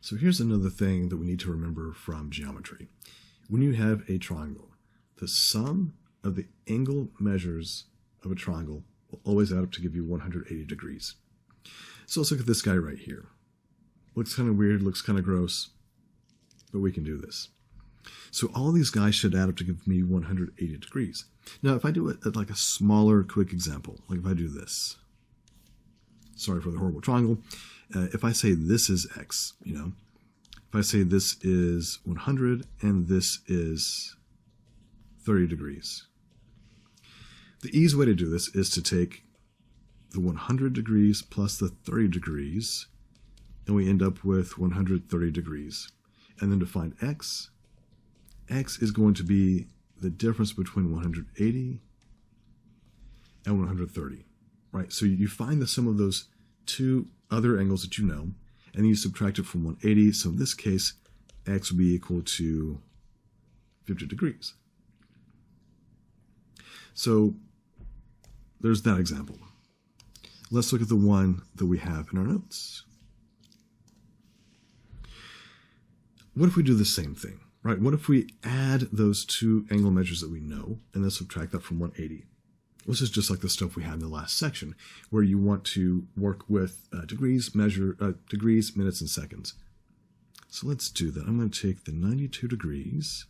So here's another thing that we need to remember from geometry. When you have a triangle, the sum of the angle measures of a triangle will always add up to give you 180 degrees. So let's look at this guy right here. Looks kind of weird, looks kind of gross, but we can do this. So all these guys should add up to give me 180 degrees. Now, if I do it at like a smaller, quick example, like if I do this, sorry for the horrible triangle, if I say this is x, if I say this is 100 and this is 30 degrees. The easy way to do this is to take the 100 degrees plus the 30 degrees, and we end up with 130 degrees. And then to find x is going to be the difference between 180 and 130, right? So you find the sum of those two other angles that you know, and then you subtract it from 180. So in this case, x would be equal to 50 degrees. So there's that example. Let's look at the one that we have in our notes. What if we do the same thing, right? What if we add those two angle measures that we know and then subtract that from 180? This is just like the stuff we had in the last section, where you want to work with degrees, minutes, and seconds. So let's do that. I'm going to take the 92 degrees,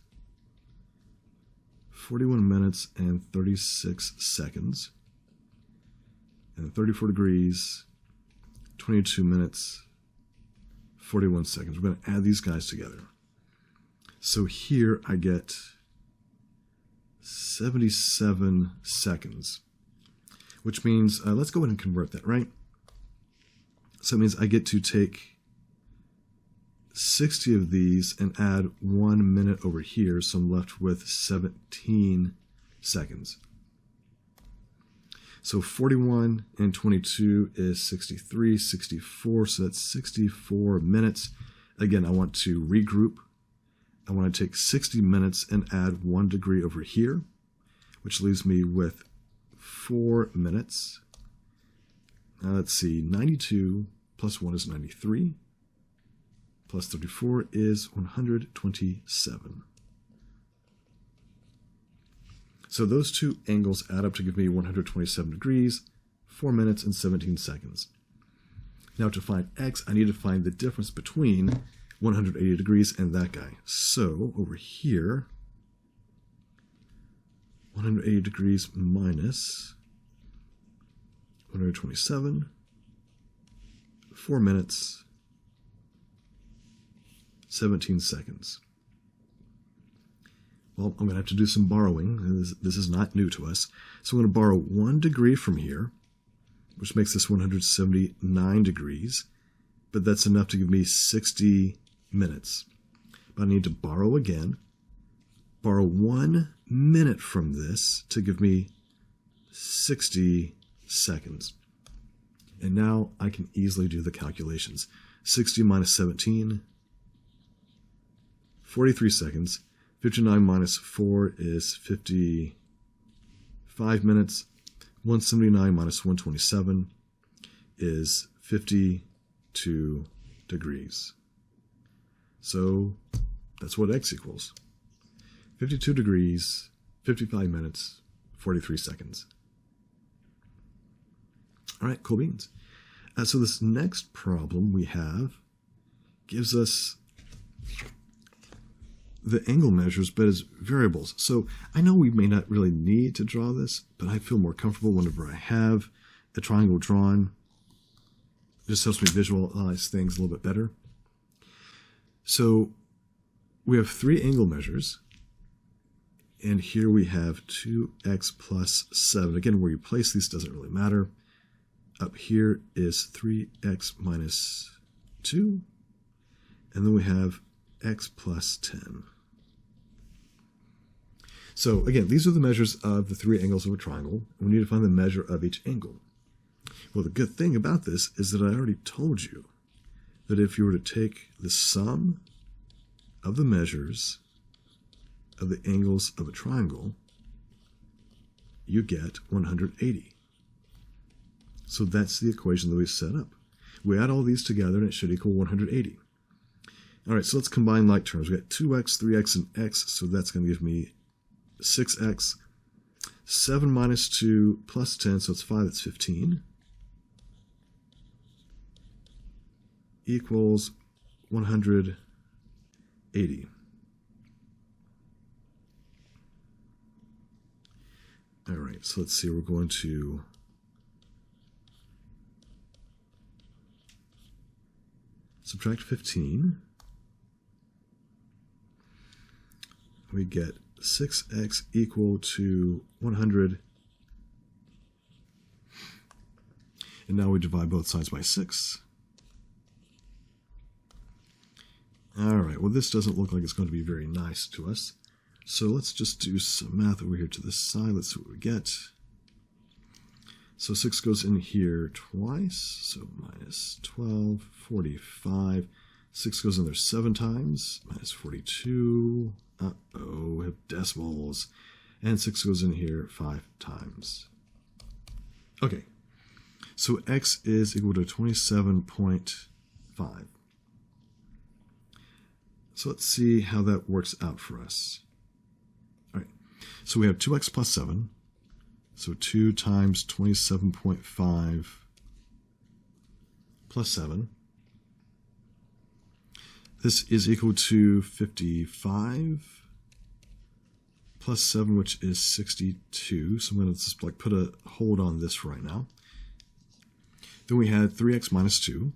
41 minutes, and 36 seconds, and 34 degrees, 22 minutes, 41 seconds. We're going to add these guys together. So here I get 77 seconds, which means, let's go ahead and convert that, right? So it means I get to take 60 of these and add 1 minute over here, so I'm left with 17 seconds. So 41 and 22 is 63, 64, so that's 64 minutes. Again, I want to regroup. I want to take 60 minutes and add 1 degree over here, which leaves me with 4 minutes. Now let's see, 92 plus 1 is 93, plus 34 is 127. So those two angles add up to give me 127 degrees, 4 minutes, and 17 seconds. Now to find x, I need to find the difference between 180 degrees and that guy. So over here, 180 degrees minus 127, 4 minutes, 17 seconds. Well, I'm going to have to do some borrowing. This is not new to us. So I'm going to borrow 1 degree from here, which makes this 179 degrees, but that's enough to give me 60 minutes. But I need to borrow again, borrow 1 minute from this to give me 60 seconds. And now I can easily do the calculations. 60 minus 17, 43 seconds. 59 minus 4 is 55 minutes. 179 minus 127 is 52 degrees. So that's what x equals. 52 degrees, 55 minutes, 43 seconds. All right, cool beans. So this next problem we have gives us the angle measures, but as variables. So I know we may not really need to draw this, but I feel more comfortable whenever I have a triangle drawn. It just helps me visualize things a little bit better. So we have 3 angle measures, and here we have 2x plus 7. Again, where you place these doesn't really matter. Up here is 3x minus 2, and then we have x plus 10. So again, these are the measures of the 3 angles of a triangle. We need to find the measure of each angle. Well, the good thing about this is that I already told you that if you were to take the sum of the measures of the angles of a triangle, you get 180. So that's the equation that we set up. We add all these together and it should equal 180. All right, so let's combine like terms. We got 2x, 3x, and x, so that's going to give me 6x. 7 minus 2 plus 10, so it's 5, that's 15. Equals 180. All right, so let's see, we're going to subtract 15. We get 6x equal to 100. And now we divide both sides by 6. All right, well, this doesn't look like it's going to be very nice to us. So let's just do some math over here to this side. Let's see what we get. So 6 goes in here twice, so minus 12, 45. 6 goes in there 7 times, minus 42. Uh-oh, we have decimals. And 6 goes in here 5 times. Okay, so x is equal to 27.5. So let's see how that works out for us. All right, so we have 2x plus 7. So 2 times 27.5 plus 7. This is equal to 55 plus 7, which is 62. So I'm going to just like put a hold on this right now. Then we had 3x minus 2.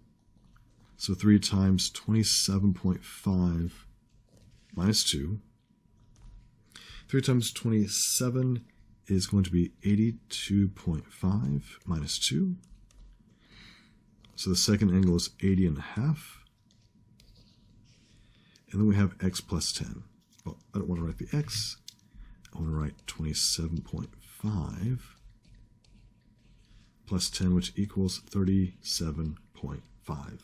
So 3 times 27.5 minus 2. 3 times 27 is going to be 82.5 minus 2. So the second angle is 80.5. And then we have x plus 10. Well, I don't want to write the x. I want to write 27.5 plus 10, which equals 37.5.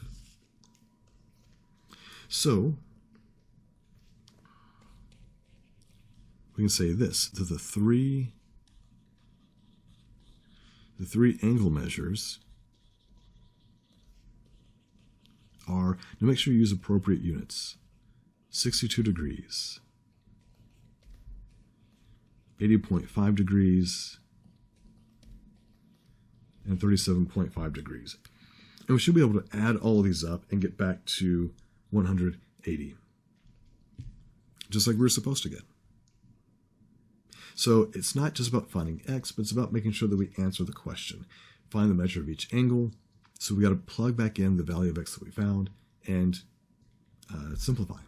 So we can say this, that the three angle measures are, now make sure you use appropriate units, 62 degrees, 80.5 degrees, and 37.5 degrees. And we should be able to add all of these up and get back to 180, just like we were supposed to get. So it's not just about finding x, but it's about making sure that we answer the question. Find the measure of each angle. So we got to plug back in the value of x that we found and simplify.